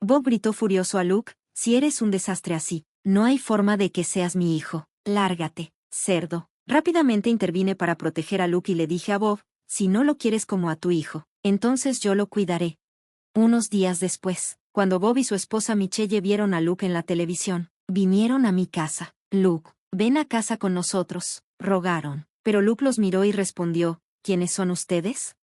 Bob gritó furioso a Luke, si eres un desastre así, no hay forma de que seas mi hijo. Lárgate, cerdo. Rápidamente intervine para proteger a Luke y le dije a Bob, si no lo quieres como a tu hijo, entonces yo lo cuidaré. Unos días después, cuando Bob y su esposa Michelle vieron a Luke en la televisión, vinieron a mi casa. Luke, ven a casa con nosotros, rogaron. Pero Luke los miró y respondió, ¿quiénes son ustedes?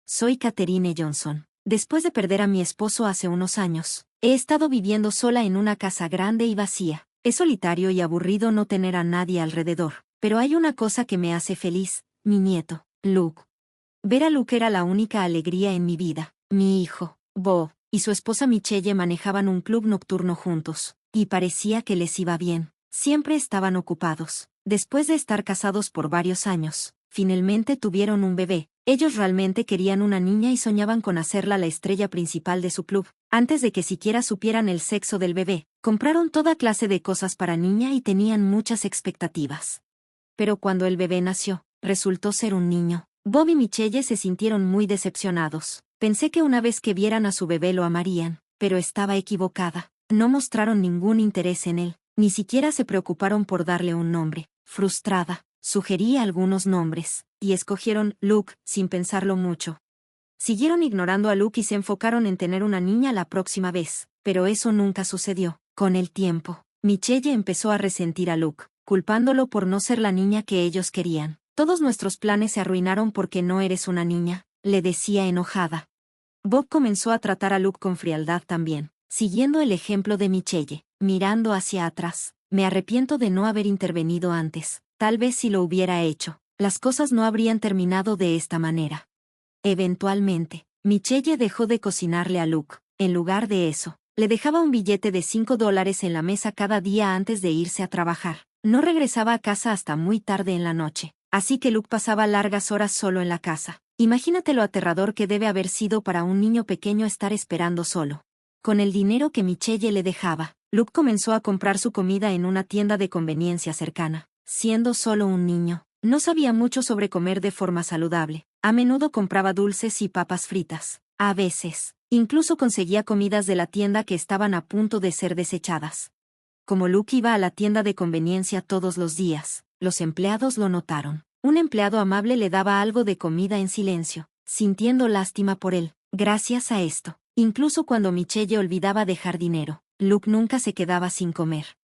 Soy Katherine Johnson. Después de perder a mi esposo hace unos años, he estado viviendo sola en una casa grande y vacía. Es solitario y aburrido no tener a nadie alrededor. Pero hay una cosa que me hace feliz, mi nieto, Luke. Ver a Luke era la única alegría en mi vida. Mi hijo, Bob, y su esposa Michelle manejaban un club nocturno juntos, y parecía que les iba bien. Siempre estaban ocupados. Después de estar casados por varios años, finalmente tuvieron un bebé. Ellos realmente querían una niña y soñaban con hacerla la estrella principal de su club. Antes de que siquiera supieran el sexo del bebé, compraron toda clase de cosas para niña y tenían muchas expectativas. Pero cuando el bebé nació, resultó ser un niño. Bob y Michelle se sintieron muy decepcionados. Pensé que una vez que vieran a su bebé lo amarían, pero estaba equivocada. No mostraron ningún interés en él, ni siquiera se preocuparon por darle un nombre. Frustrada, sugerí algunos nombres, y escogieron Luke, sin pensarlo mucho. Siguieron ignorando a Luke y se enfocaron en tener una niña la próxima vez, pero eso nunca sucedió. Con el tiempo, Michelle empezó a resentir a Luke, culpándolo por no ser la niña que ellos querían. Todos nuestros planes se arruinaron porque no eres una niña, le decía enojada. Bob comenzó a tratar a Luke con frialdad también, siguiendo el ejemplo de Michelle, mirando hacia atrás. Me arrepiento de no haber intervenido antes. Tal vez si lo hubiera hecho, las cosas no habrían terminado de esta manera. Eventualmente, Michelle dejó de cocinarle a Luke. En lugar de eso, le dejaba un billete de $5 en la mesa cada día antes de irse a trabajar. No regresaba a casa hasta muy tarde en la noche, así que Luke pasaba largas horas solo en la casa. Imagínate lo aterrador que debe haber sido para un niño pequeño estar esperando solo. Con el dinero que Michelle le dejaba, Luke comenzó a comprar su comida en una tienda de conveniencia cercana. Siendo solo un niño, no sabía mucho sobre comer de forma saludable. A menudo compraba dulces y papas fritas. A veces, incluso conseguía comidas de la tienda que estaban a punto de ser desechadas. Como Luke iba a la tienda de conveniencia todos los días, los empleados lo notaron. Un empleado amable le daba algo de comida en silencio, sintiendo lástima por él. Gracias a esto, incluso cuando Michelle olvidaba dejar dinero, Luke nunca se quedaba sin comer.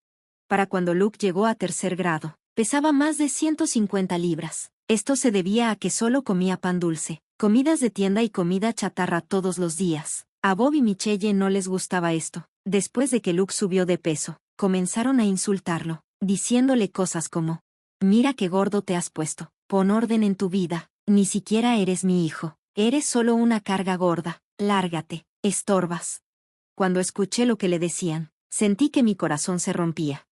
Para cuando Luke llegó a tercer grado, pesaba más de 150 libras. Esto se debía a que solo comía pan dulce, comidas de tienda y comida chatarra todos los días. A Bob y Michelle no les gustaba esto. Después de que Luke subió de peso, comenzaron a insultarlo, diciéndole cosas como: mira qué gordo te has puesto, pon orden en tu vida, ni siquiera eres mi hijo, eres solo una carga gorda, lárgate, estorbas. Cuando escuché lo que le decían, sentí que mi corazón se rompía.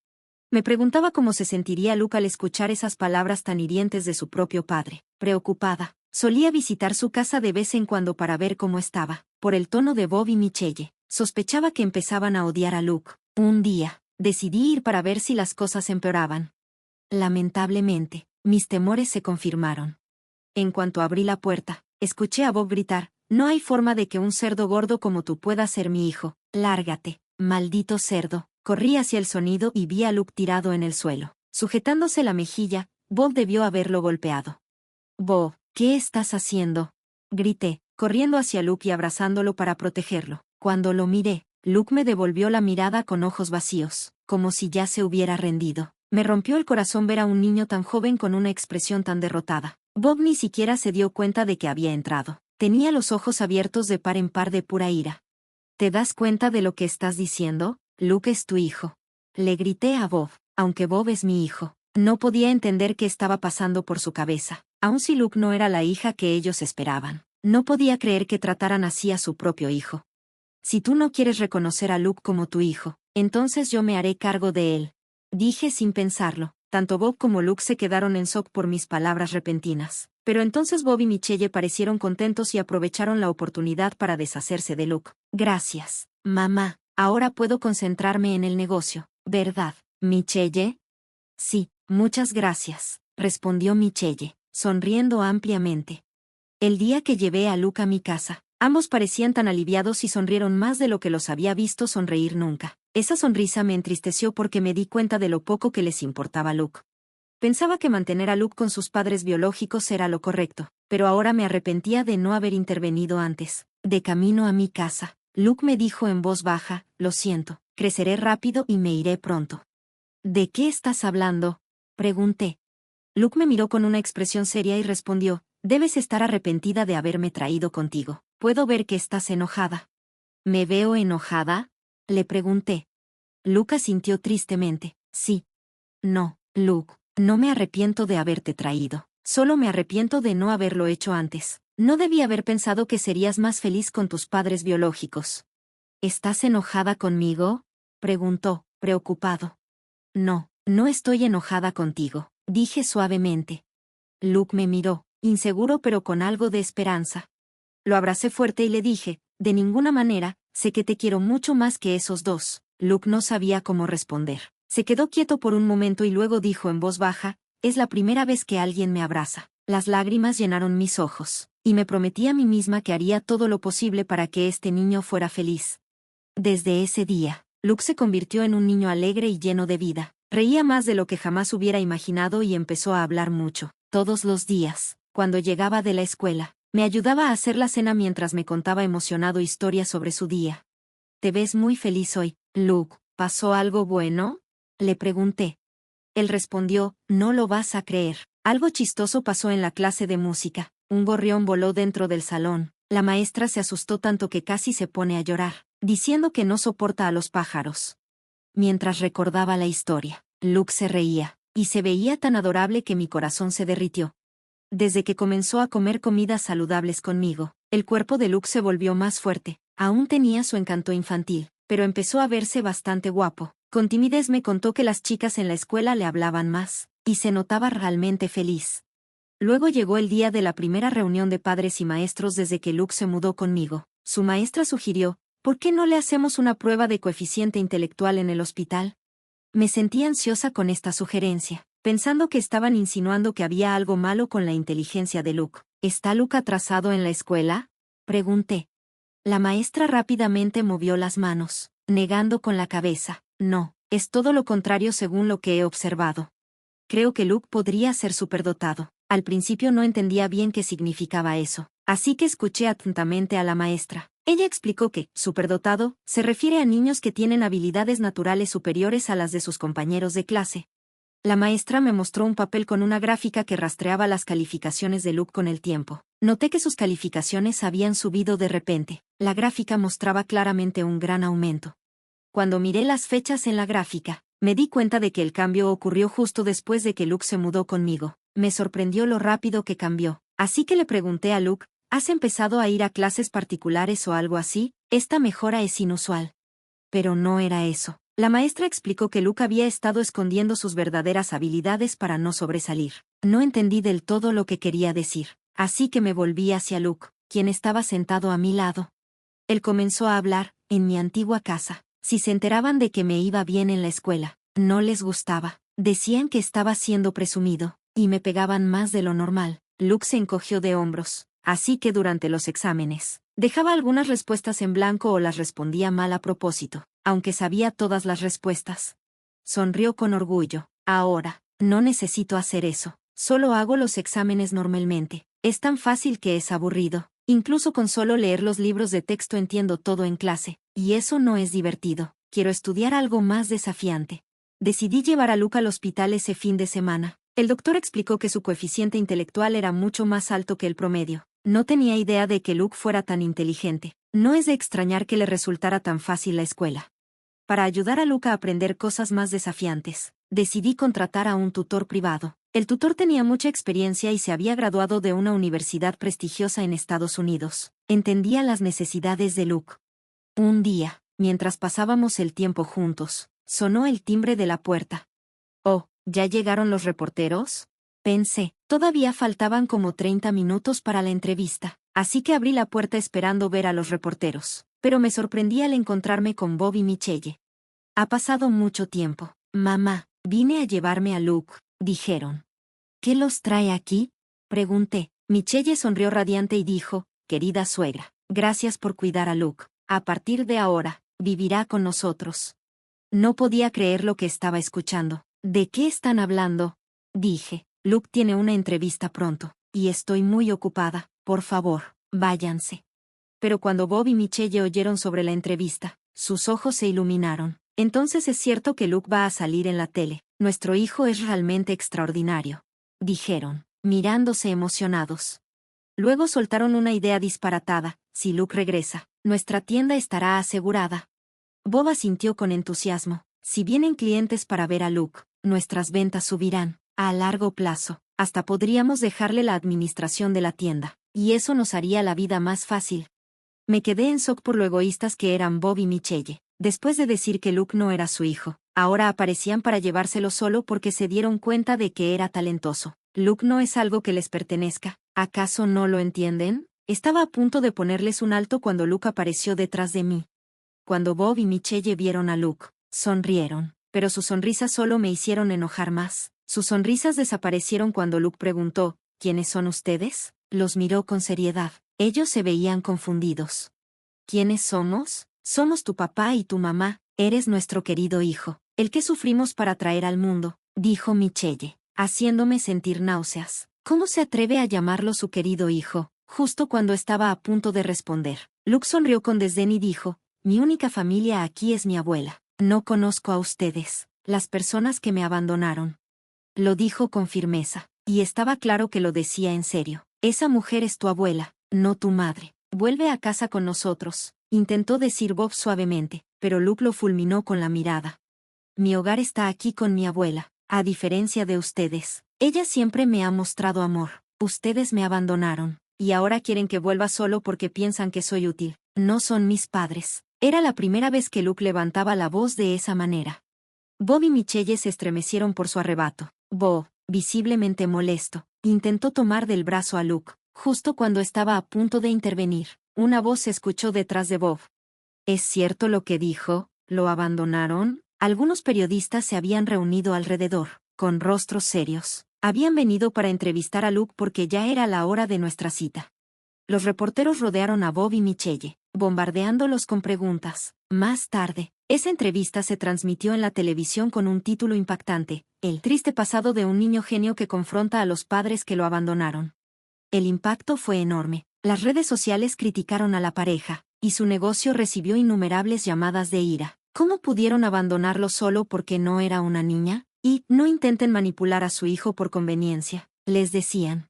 Me preguntaba cómo se sentiría Luke al escuchar esas palabras tan hirientes de su propio padre. Preocupada, solía visitar su casa de vez en cuando para ver cómo estaba. Por el tono de Bob y Michelle, sospechaba que empezaban a odiar a Luke. Un día, decidí ir para ver si las cosas empeoraban. Lamentablemente, mis temores se confirmaron. En cuanto abrí la puerta, escuché a Bob gritar: no hay forma de que un cerdo gordo como tú pueda ser mi hijo. Lárgate, maldito cerdo. Corrí hacia el sonido y vi a Luke tirado en el suelo, sujetándose la mejilla. Bob debió haberlo golpeado. Bob, ¿qué estás haciendo? Grité, corriendo hacia Luke y abrazándolo para protegerlo. Cuando lo miré, Luke me devolvió la mirada con ojos vacíos, como si ya se hubiera rendido. Me rompió el corazón ver a un niño tan joven con una expresión tan derrotada. Bob ni siquiera se dio cuenta de que había entrado. Tenía los ojos abiertos de par en par de pura ira. ¿Te das cuenta de lo que estás diciendo? Luke es tu hijo. Le grité a Bob, aunque Bob es mi hijo. No podía entender qué estaba pasando por su cabeza, aun si Luke no era la hija que ellos esperaban. No podía creer que trataran así a su propio hijo. Si tú no quieres reconocer a Luke como tu hijo, entonces yo me haré cargo de él. Dije sin pensarlo. Tanto Bob como Luke se quedaron en shock por mis palabras repentinas. Pero entonces Bob y Michelle parecieron contentos y aprovecharon la oportunidad para deshacerse de Luke. Gracias, mamá. Ahora puedo concentrarme en el negocio, ¿verdad, Michelle? Sí, muchas gracias, respondió Michelle, sonriendo ampliamente. El día que llevé a Luke a mi casa, Ambos parecían tan aliviados y sonrieron más de lo que los había visto sonreír nunca. Esa sonrisa me entristeció porque me di cuenta de lo poco que les importaba a Luke. Pensaba que mantener a Luke con sus padres biológicos era lo correcto, pero ahora me arrepentía de no haber intervenido antes. De camino a mi casa, Luke me dijo en voz baja, lo siento, creceré rápido y me iré pronto. ¿De qué estás hablando?, pregunté. Luke me miró con una expresión seria y respondió, debes estar arrepentida de haberme traído contigo. Puedo ver que estás enojada. ¿Me veo enojada?, le pregunté. Luke asintió tristemente. Sí. No, Luke, no me arrepiento de haberte traído. Solo me arrepiento de no haberlo hecho antes. No debí haber pensado que serías más feliz con tus padres biológicos. ¿Estás enojada conmigo?, preguntó, preocupado. No, no estoy enojada contigo, dije suavemente. Luke me miró, inseguro pero con algo de esperanza. Lo abracé fuerte y le dije, de ninguna manera, sé que te quiero mucho más que esos dos. Luke no sabía cómo responder. Se quedó quieto por un momento y luego dijo en voz baja, es la primera vez que alguien me abraza. Las lágrimas llenaron mis ojos, y me prometí a mí misma que haría todo lo posible para que este niño fuera feliz. Desde ese día, Luke se convirtió en un niño alegre y lleno de vida. Reía más de lo que jamás hubiera imaginado y empezó a hablar mucho. Todos los días, cuando llegaba de la escuela, me ayudaba a hacer la cena mientras me contaba emocionado historias sobre su día. Te ves muy feliz hoy, Luke. ¿Pasó algo bueno?, le pregunté. Él respondió, no lo vas a creer. Algo chistoso pasó en la clase de música. Un gorrión voló dentro del salón. La maestra se asustó tanto que casi se pone a llorar, diciendo que no soporta a los pájaros. Mientras recordaba la historia, Luke se reía, y se veía tan adorable que mi corazón se derritió. Desde que comenzó a comer comidas saludables conmigo, el cuerpo de Luke se volvió más fuerte. Aún tenía su encanto infantil, pero empezó a verse bastante guapo. Con timidez me contó que las chicas en la escuela le hablaban más, y se notaba realmente feliz. Luego llegó el día de la primera reunión de padres y maestros desde que Luke se mudó conmigo. Su maestra sugirió, ¿por qué no le hacemos una prueba de coeficiente intelectual en el hospital? Me sentí ansiosa con esta sugerencia, pensando que estaban insinuando que había algo malo con la inteligencia de Luke. ¿Está Luke atrasado en la escuela?, pregunté. La maestra rápidamente movió las manos, negando con la cabeza. No, es todo lo contrario según lo que he observado. Creo que Luke podría ser superdotado. Al principio no entendía bien qué significaba eso, así que escuché atentamente a la maestra. Ella explicó que, superdotado, se refiere a niños que tienen habilidades naturales superiores a las de sus compañeros de clase. La maestra me mostró un papel con una gráfica que rastreaba las calificaciones de Luke con el tiempo. Noté que sus calificaciones habían subido de repente. La gráfica mostraba claramente un gran aumento. Cuando miré las fechas en la gráfica, me di cuenta de que el cambio ocurrió justo después de que Luke se mudó conmigo. Me sorprendió lo rápido que cambió. Así que le pregunté a Luke, ¿has empezado a ir a clases particulares o algo así? Esta mejora es inusual. Pero no era eso. La maestra explicó que Luke había estado escondiendo sus verdaderas habilidades para no sobresalir. No entendí del todo lo que quería decir, así que me volví hacia Luke, quien estaba sentado a mi lado. Él comenzó a hablar, en mi antigua casa. Si se enteraban de que me iba bien en la escuela, no les gustaba. Decían que estaba siendo presumido, y me pegaban más de lo normal. Luke se encogió de hombros, así que durante los exámenes, dejaba algunas respuestas en blanco o las respondía mal a propósito, aunque sabía todas las respuestas. Sonrió con orgullo. Ahora, no necesito hacer eso. Solo hago los exámenes normalmente. Es tan fácil que es aburrido. Incluso con solo leer los libros de texto entiendo todo en clase, y eso no es divertido. Quiero estudiar algo más desafiante. Decidí llevar a Luke al hospital ese fin de semana. El doctor explicó que su coeficiente intelectual era mucho más alto que el promedio. No tenía idea de que Luke fuera tan inteligente. No es de extrañar que le resultara tan fácil la escuela. Para ayudar a Luke a aprender cosas más desafiantes, decidí contratar a un tutor privado. El tutor tenía mucha experiencia y se había graduado de una universidad prestigiosa en Estados Unidos. Entendía las necesidades de Luke. Un día, mientras pasábamos el tiempo juntos, sonó el timbre de la puerta. Oh, ¿ya llegaron los reporteros?, pensé. Todavía faltaban como 30 minutos para la entrevista, así que abrí la puerta esperando ver a los reporteros. Pero me sorprendí al encontrarme con Bob y Michelle. Ha pasado mucho tiempo. Mamá, vine a llevarme a Luke, dijeron. ¿Qué los trae aquí?, pregunté. Michelle sonrió radiante y dijo, querida suegra, Gracias por cuidar a Luke. A partir de ahora, vivirá con nosotros. No podía creer lo que estaba escuchando. ¿De qué están hablando? Dije. Luke tiene una entrevista pronto, y estoy muy ocupada. Por favor, váyanse. Pero cuando Bob y Michelle oyeron sobre la entrevista, sus ojos se iluminaron. Entonces es cierto que Luke va a salir en la tele. Nuestro hijo es realmente extraordinario. Dijeron, mirándose emocionados. Luego soltaron una idea disparatada. Si Luke regresa, nuestra tienda estará asegurada. Bob asintió con entusiasmo. Si vienen clientes para ver a Luke, nuestras ventas subirán. A largo plazo, hasta podríamos dejarle la administración de la tienda, y eso nos haría la vida más fácil. Me quedé en shock por lo egoístas que eran Bob y Michelle. Después de decir que Luke no era su hijo, ahora aparecían para llevárselo solo porque se dieron cuenta de que era talentoso. Luke no es algo que les pertenezca. ¿Acaso no lo entienden? Estaba a punto de ponerles un alto cuando Luke apareció detrás de mí. Cuando Bob y Michelle vieron a Luke, sonrieron, pero sus sonrisas solo me hicieron enojar más. Sus sonrisas desaparecieron cuando Luke preguntó, ¿quiénes son ustedes? Los miró con seriedad. Ellos se veían confundidos. ¿Quiénes somos? Somos tu papá y tu mamá. Eres nuestro querido hijo, el que sufrimos para traer al mundo, dijo Michelle, haciéndome sentir náuseas. ¿Cómo se atreve a llamarlo su querido hijo? Justo cuando estaba a punto de responder, Luke sonrió con desdén y dijo, mi única familia aquí es mi abuela. No conozco a ustedes, las personas que me abandonaron. Lo dijo con firmeza, y estaba claro que lo decía en serio. Esa mujer es tu abuela, no tu madre. Vuelve a casa con nosotros, intentó decir Bob suavemente, pero Luke lo fulminó con la mirada. Mi hogar está aquí con mi abuela, a diferencia de ustedes. Ella siempre me ha mostrado amor. Ustedes me abandonaron, y ahora quieren que vuelva solo porque piensan que soy útil. No son mis padres. Era la primera vez que Luke levantaba la voz de esa manera. Bob y Michelle se estremecieron por su arrebato. Bob, visiblemente molesto, intentó tomar del brazo a Luke. Justo cuando estaba a punto de intervenir, una voz se escuchó detrás de Bob. ¿Es cierto lo que dijo? ¿Lo abandonaron? Algunos periodistas se habían reunido alrededor, con rostros serios. Habían venido para entrevistar a Luke porque ya era la hora de nuestra cita. Los reporteros rodearon a Bob y Michelle, bombardeándolos con preguntas. Más tarde, esa entrevista se transmitió en la televisión con un título impactante, El triste pasado de un niño genio que confronta a los padres que lo abandonaron. El impacto fue enorme. Las redes sociales criticaron a la pareja, y su negocio recibió innumerables llamadas de ira. ¿Cómo pudieron abandonarlo solo porque no era una niña? Y, no intenten manipular a su hijo por conveniencia, les decían.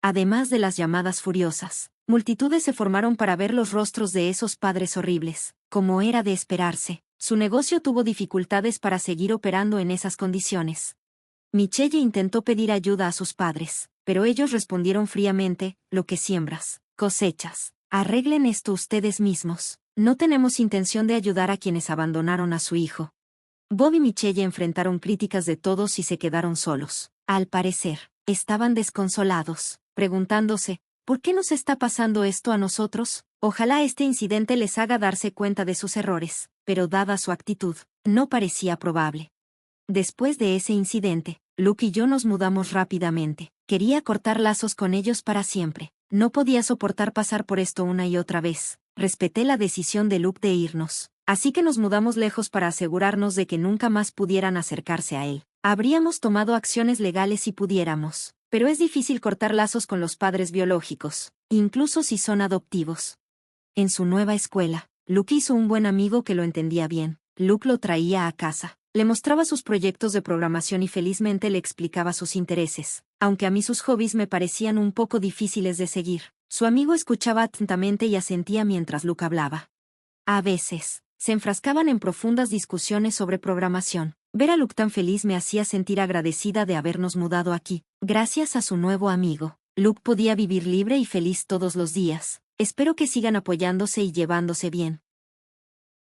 Además de las llamadas furiosas, multitudes se formaron para ver los rostros de esos padres horribles. Como era de esperarse, su negocio tuvo dificultades para seguir operando en esas condiciones. Michelle intentó pedir ayuda a sus padres, pero ellos respondieron fríamente, lo que siembras, cosechas. Arreglen esto ustedes mismos. No tenemos intención de ayudar a quienes abandonaron a su hijo. Bob y Michelle enfrentaron críticas de todos y se quedaron solos. Al parecer, estaban desconsolados, preguntándose, ¿por qué nos está pasando esto a nosotros? Ojalá este incidente les haga darse cuenta de sus errores, pero dada su actitud, no parecía probable. Después de ese incidente, Luke y yo nos mudamos rápidamente. Quería cortar lazos con ellos para siempre. No podía soportar pasar por esto una y otra vez. Respeté la decisión de Luke de irnos, así que nos mudamos lejos para asegurarnos de que nunca más pudieran acercarse a él. Habríamos tomado acciones legales si pudiéramos, pero es difícil cortar lazos con los padres biológicos, incluso si son adoptivos. En su nueva escuela, Luke hizo un buen amigo que lo entendía bien. Luke lo traía a casa, le mostraba sus proyectos de programación y felizmente le explicaba sus intereses, aunque a mí sus hobbies me parecían un poco difíciles de seguir. Su amigo escuchaba atentamente y asentía mientras Luke hablaba. A veces, se enfrascaban en profundas discusiones sobre programación. Ver a Luke tan feliz me hacía sentir agradecida de habernos mudado aquí. Gracias a su nuevo amigo, Luke podía vivir libre y feliz todos los días. Espero que sigan apoyándose y llevándose bien.